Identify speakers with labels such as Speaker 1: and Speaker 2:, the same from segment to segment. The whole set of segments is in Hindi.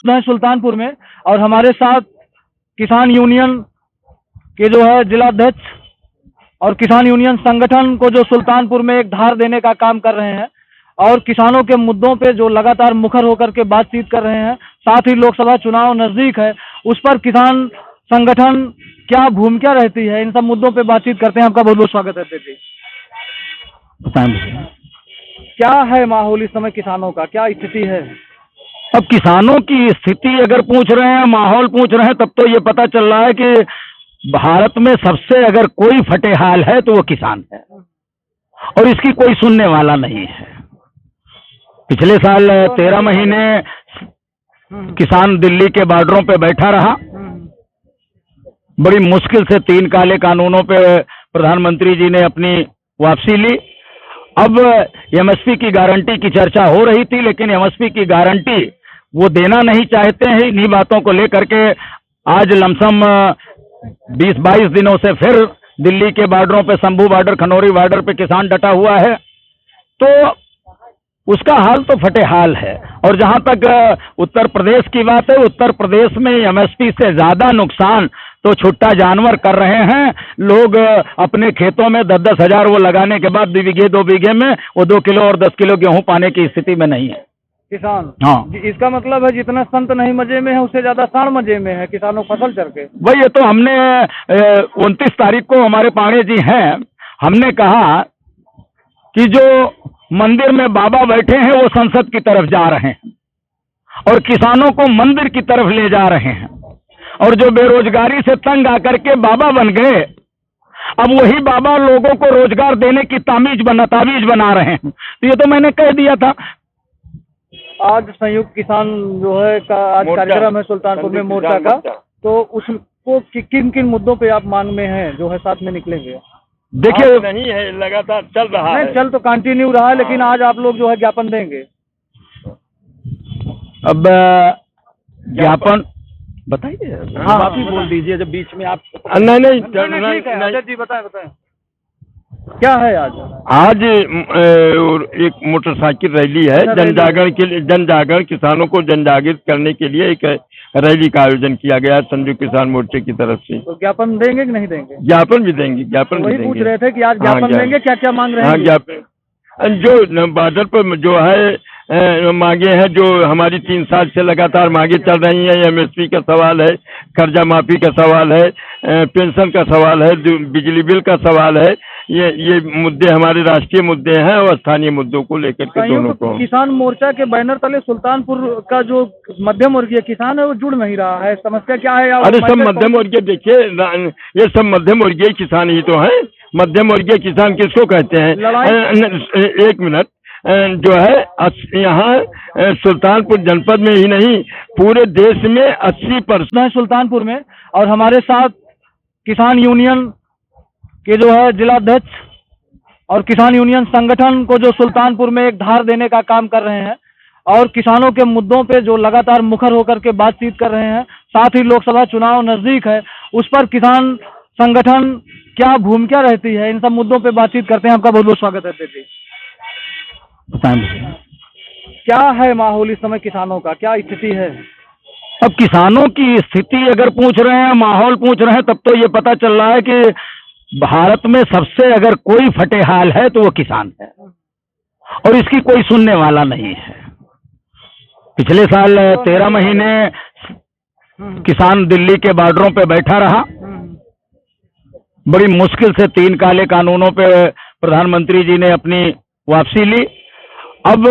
Speaker 1: है सुल्तानपुर में। और हमारे साथ किसान यूनियन के जो है जिलाध्यक्ष और किसान यूनियन संगठन को जो सुल्तानपुर में एक धार देने का काम कर रहे हैं और किसानों के मुद्दों पे जो लगातार मुखर होकर के बातचीत कर रहे हैं। साथ ही लोकसभा चुनाव नजदीक है, उस पर किसान संगठन क्या भूमिका रहती है, इन सब मुद्दों पे बातचीत करते हैं। आपका बहुत बहुत स्वागत है जी। क्या है माहौल इस समय किसानों का, क्या स्थिति है?
Speaker 2: अब किसानों की स्थिति अगर पूछ रहे हैं, माहौल पूछ रहे हैं, तब तो ये पता चल रहा है कि भारत में सबसे अगर कोई फटेहाल है तो वो किसान है और इसकी कोई सुनने वाला नहीं है। पिछले साल 13 महीने किसान दिल्ली के बॉर्डरों पे बैठा रहा। बड़ी मुश्किल से 3 काले कानूनों पे प्रधानमंत्री जी ने अपनी वापसी ली। अब एमएसपी की गारंटी की चर्चा हो रही थी, लेकिन एमएसपी की गारंटी वो देना नहीं चाहते हैं। इन्हीं बातों को लेकर के आज लमसम 20-22 दिनों से फिर दिल्ली के बॉर्डरों पे, शंभू बॉर्डर, खनौरी बॉर्डर पे किसान डटा हुआ है। तो उसका हाल तो फटेहाल है। और जहां तक उत्तर प्रदेश की बात है, उत्तर प्रदेश में एमएसपी से ज्यादा नुकसान तो छुट्टा जानवर कर रहे हैं। लोग अपने खेतों में 10-10 हजार वो लगाने के बाद 2 बीघे 2 बीघे में वो 2 किलो और 10 किलो गेहूं पाने की स्थिति में नहीं है
Speaker 1: किसान।
Speaker 2: हाँ,
Speaker 1: इसका मतलब है जितना संत नहीं मजे में है, उससे ज्यादा साण मजे में है किसानों फसल चढ़ के।
Speaker 2: भाई ये तो हमने 29 तारीख को हमारे पांडे जी हैं, हमने कहा कि जो मंदिर में बाबा बैठे हैं वो संसद की तरफ जा रहे हैं और किसानों को मंदिर की तरफ ले जा रहे हैं। और जो बेरोजगारी से तंग आकर के बाबा बन गए, अब वही बाबा लोगों को रोजगार देने की तावीज बना रहे हैं। तो ये तो मैंने कह दिया था।
Speaker 1: आज संयुक्त किसान जो है का आज कार्यक्रम है सुल्तानपुर में मोर्चा का, तो उसको किन किन मुद्दों पे आप मांग में हैं जो है साथ में निकलेंगे?
Speaker 2: देखिए नहीं है, लगातार चल रहा है।
Speaker 1: चल तो कंटिन्यू रहा है, लेकिन आज आप लोग जो है ज्ञापन देंगे।
Speaker 2: अब ज्ञापन बताइए।
Speaker 1: हाँ, आप ही बोल दीजिए जब बीच में आप।
Speaker 2: नहीं
Speaker 1: जी बताएं क्या है
Speaker 2: आज एक मोटरसाइकिल रैली है। जनजागरण किसानों को जनजागृत करने के लिए एक रैली का आयोजन किया गया है संयुक्त किसान मोर्चे की तरफ से।
Speaker 1: तो ज्ञापन देंगे कि नहीं देंगे?
Speaker 2: ज्ञापन भी देंगे, ज्ञापन भी देंगे।
Speaker 1: पूछ रहे थे कि आज ज्ञापन देंगे, क्या क्या मांग रहे हैं?
Speaker 2: हाँ, ज्ञापन जो बॉर्डर पर जो है मांगे हैं, जो हमारी 3 साल से लगातार मांगे चल रही हैं। एमएसपी का सवाल है, कर्जा माफी का सवाल है, पेंशन का सवाल है, बिजली बिल का सवाल है। ये मुद्दे हमारे राष्ट्रीय मुद्दे हैं और स्थानीय मुद्दों को लेकर के दोनों को।
Speaker 1: किसान मोर्चा के बैनर तले सुल्तानपुर का जो मध्यम वर्गीय किसान है वो जुड़ नहीं रहा है, समस्या क्या है?
Speaker 2: अरे सब मध्यम वर्गीय, देखिए ये सब मध्यम वर्गीय किसान ही तो हैं। मध्यम वर्गीय किसान किसको कहते हैं? एक मिनट, जो है यहाँ सुल्तानपुर जनपद में ही नहीं पूरे देश में 80%
Speaker 1: है सुल्तानपुर में। और हमारे साथ किसान यूनियन के जो है जिलाध्यक्ष और किसान यूनियन संगठन को जो सुल्तानपुर में एक धार देने का काम कर रहे हैं और किसानों के मुद्दों पे जो लगातार मुखर होकर के बातचीत कर रहे हैं। साथ ही लोकसभा चुनाव नजदीक है, उस पर किसान संगठन क्या भूमिका रहती है, इन सब मुद्दों पे बातचीत करते हैं। आपका बहुत बहुत स्वागत है जी। क्या है माहौल इस समय किसानों का, क्या स्थिति है?
Speaker 2: अब किसानों की स्थिति अगर पूछ रहे हैं, माहौल पूछ रहे हैं, तब तो ये पता चल रहा है कि भारत में सबसे अगर कोई फटेहाल है तो वो किसान है और इसकी कोई सुनने वाला नहीं है। पिछले साल 13 महीने किसान दिल्ली के बॉर्डरों पे बैठा रहा। बड़ी मुश्किल से 3 काले कानूनों पे प्रधानमंत्री जी ने अपनी वापसी ली। अब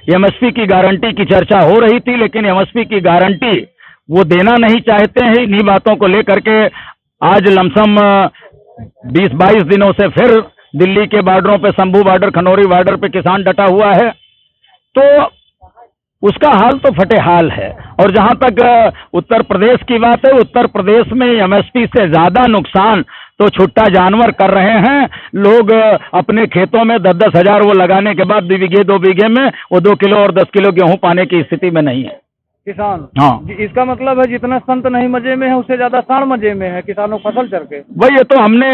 Speaker 2: एमएसपी की गारंटी की चर्चा हो रही थी, लेकिन एमएसपी की गारंटी वो देना नहीं चाहते हैं। इन्हीं बातों को लेकर के आज लमसम 20-22 दिनों से फिर दिल्ली के बॉर्डरों पे, शंभू बॉर्डर, खनौरी बॉर्डर पे किसान डटा हुआ है। तो उसका हाल तो फटेहाल है। और जहां तक उत्तर प्रदेश की बात है, उत्तर प्रदेश में एमएसपी से ज्यादा नुकसान तो छुट्टा जानवर कर रहे हैं। लोग अपने खेतों में 10-10 हजार वो लगाने के बाद 2 बीघे 2 बीघे में वो 2 किलो और 10 किलो गेहूं पाने की स्थिति में नहीं है
Speaker 1: किसान।
Speaker 2: हाँ,
Speaker 1: इसका मतलब है जितना संत नहीं मजे में है, उससे ज्यादा साण मजे में है किसानों फसल चढ़ के।
Speaker 2: भाई ये तो हमने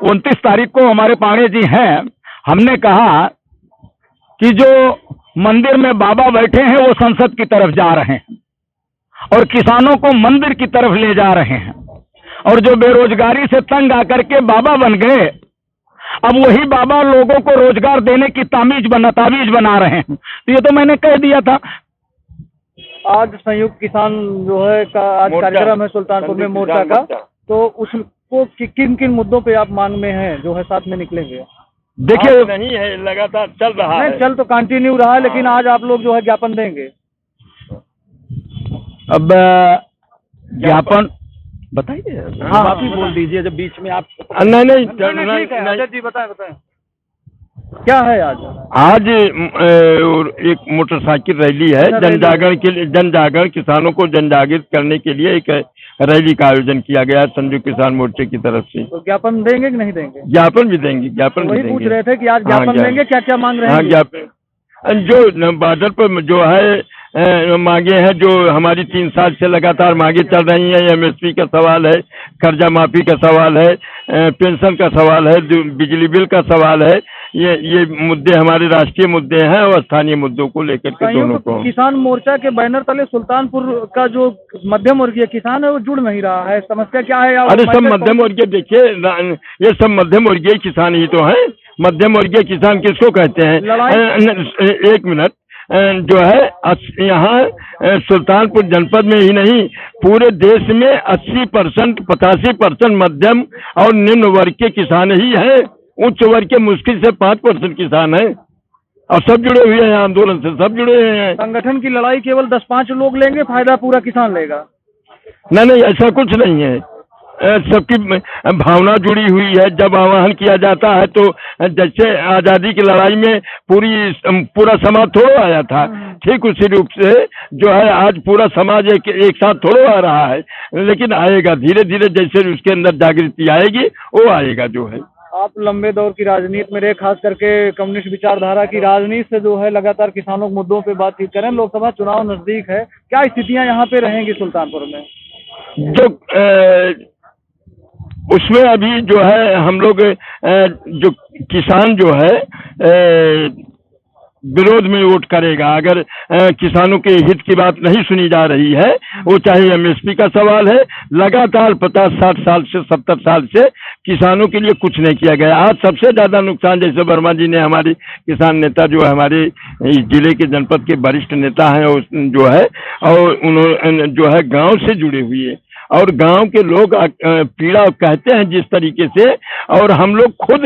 Speaker 2: 29 तारीख को हमारे पांडे जी हैं, हमने कहा कि जो मंदिर में बाबा बैठे हैं वो संसद की तरफ जा रहे हैं और किसानों को मंदिर की तरफ ले जा रहे हैं, और जो बेरोजगारी से तंग आकर के बाबा बन गए, अब वही बाबा लोगों को रोजगार देने की ताबीज बना रहे हैं। तो ये तो मैंने कह दिया था।
Speaker 1: आज संयुक्त किसान जो है का आज कार्यक्रम है सुल्तानपुर में मोर्चा का, तो उसको किन किन मुद्दों पे आप मांग में हैं जो है साथ में निकलेंगे?
Speaker 2: देखिए,
Speaker 3: नहीं है, लगातार चल रहा है।
Speaker 1: चल तो कंटिन्यू रहा है, लेकिन आज आप लोग जो है ज्ञापन देंगे।
Speaker 2: अब ज्ञापन बताइए।
Speaker 1: हाँ,
Speaker 3: आप ही बोल दीजिए जब बीच में आप।
Speaker 2: नहीं नहीं
Speaker 1: ठीक है, अजय जी बताएं क्या है आज?
Speaker 2: आज एक मोटरसाइकिल रैली है, जनजागरण के लिए, जनजागरण, किसानों को जनजागृत करने के लिए एक रैली का आयोजन किया गया है संयुक्त किसान मोर्चे की तरफ से।
Speaker 1: तो ज्ञापन देंगे कि नहीं देंगे?
Speaker 2: ज्ञापन भी देंगे, ज्ञापन भी
Speaker 1: वही
Speaker 2: देंगे।
Speaker 1: पूछ रहे थे कि आज ज्ञापन देंगे, क्या क्या मांग रहे
Speaker 2: हाँ,
Speaker 1: हैं?
Speaker 2: ज्ञापन जो बॉर्डर पर जो है मांगे हैं, जो हमारी 3 साल से लगातार मांगे चल रही हैं, एमएसपी का सवाल है, कर्जा माफी का सवाल है, पेंशन का सवाल है, बिजली बिल का सवाल है, ये मुद्दे हमारे राष्ट्रीय मुद्दे हैं और स्थानीय मुद्दों को लेकर के दोनों को।
Speaker 1: किसान मोर्चा के बैनर तले सुल्तानपुर का जो मध्यम वर्गीय किसान है वो जुड़ नहीं रहा है, समस्या क्या है?
Speaker 2: अरे सब मध्यम वर्गीय, देखिए ये सब मध्यम वर्गीय किसान ही तो हैं। मध्यम वर्गीय किसान किसको कहते हैं? एक मिनट, जो है यहाँ सुल्तानपुर जनपद में ही नहीं, पूरे देश में 80% 85% मध्यम और निम्न वर्ग के किसान ही हैं। उच्च वर्ग के मुश्किल से 5% किसान हैं, और सब जुड़े हुए हैं आंदोलन से, सब जुड़े हुए हैं।
Speaker 1: संगठन की लड़ाई केवल 10-5 लोग लेंगे, फायदा पूरा किसान लेगा?
Speaker 2: नहीं, ऐसा कुछ नहीं है। सबकी भावना जुड़ी हुई है। जब आह्वान किया जाता है तो जैसे आजादी की लड़ाई में पूरा समाज थोड़ा आया था, ठीक उसी रूप से जो है आज पूरा समाज एक साथ थोड़ा आ रहा है, लेकिन आएगा धीरे धीरे, जैसे उसके अंदर जागृति आएगी वो आएगा जो है।
Speaker 1: आप लंबे दौर की राजनीति में रहे, खास करके कम्युनिस्ट विचारधारा की राजनीति से जो है लगातार किसानों के मुद्दों पे बातचीत करें। लोकसभा चुनाव नजदीक है, क्या स्थितियां यहाँ पे रहेंगी सुल्तानपुर में?
Speaker 2: जो उसमें अभी जो है हम लोग जो किसान जो है विरोध में वोट करेगा। अगर किसानों के हित की बात नहीं सुनी जा रही है, वो चाहे एमएसपी का सवाल है, लगातार 50-60 साल से 70 साल से किसानों के लिए कुछ नहीं किया गया। आज सबसे ज्यादा नुकसान, जैसे वर्मा जी ने, हमारे किसान नेता जो है, हमारे जिले के जनपद के वरिष्ठ नेता हैं जो है, और उन्होंने जो है गांव से जुड़े हुए, और गांव के लोग पीड़ा कहते हैं जिस तरीके से, और हम लोग खुद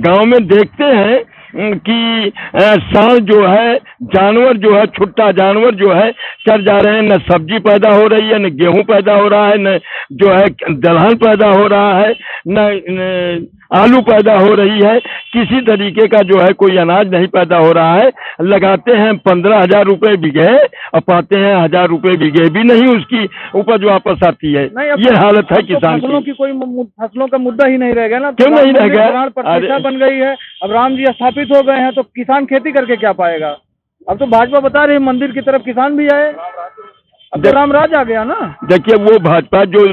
Speaker 2: गांव में देखते हैं कि सांड जो है, जानवर जो है, छुट्टा जानवर जो है चर जा रहे हैं। न सब्जी पैदा हो रही है, न गेहूं पैदा हो रहा है, न जो है दलहन पैदा हो रहा है, न आलू पैदा हो रही है, किसी तरीके का जो है कोई अनाज नहीं पैदा हो रहा है। लगाते हैं 15,000 रुपए बीघे और पाते हैं 1,000 रुपए बीघे भी नहीं उसकी उपज वापस आती है। ये हालत है किसान
Speaker 1: फसलों की। कोई फसलों का मुद्दा ही नहीं रह गया ना?
Speaker 2: क्यों नहीं रह गया?
Speaker 1: प्रतिष्ठा बन गई है, अब राम जी स्थापित हो गए हैं, तो किसान खेती करके क्या पाएगा? अब तो भाजपा बता रही है मंदिर की तरफ किसान भी आए, अब तो राम राज आ गया ना।
Speaker 2: देखिए, वो भाजपा जो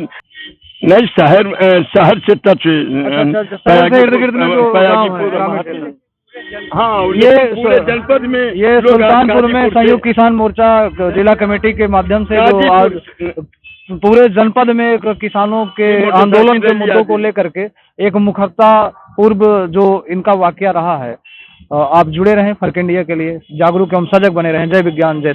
Speaker 2: नहीं शहर से टच, हाँ, ये पूरे जनपद में,
Speaker 1: ये सुल्तानपुर में संयुक्त किसान मोर्चा जिला कमेटी के माध्यम से जो आज पूरे जनपद में किसानों के आंदोलन के मुद्दों को लेकर के एक मुखरता पूर्व जो इनका वाकया रहा है। आप जुड़े रहें फर्क इंडिया के लिए, जागरूक एवं सजग बने रहें। जय विज्ञान, जय।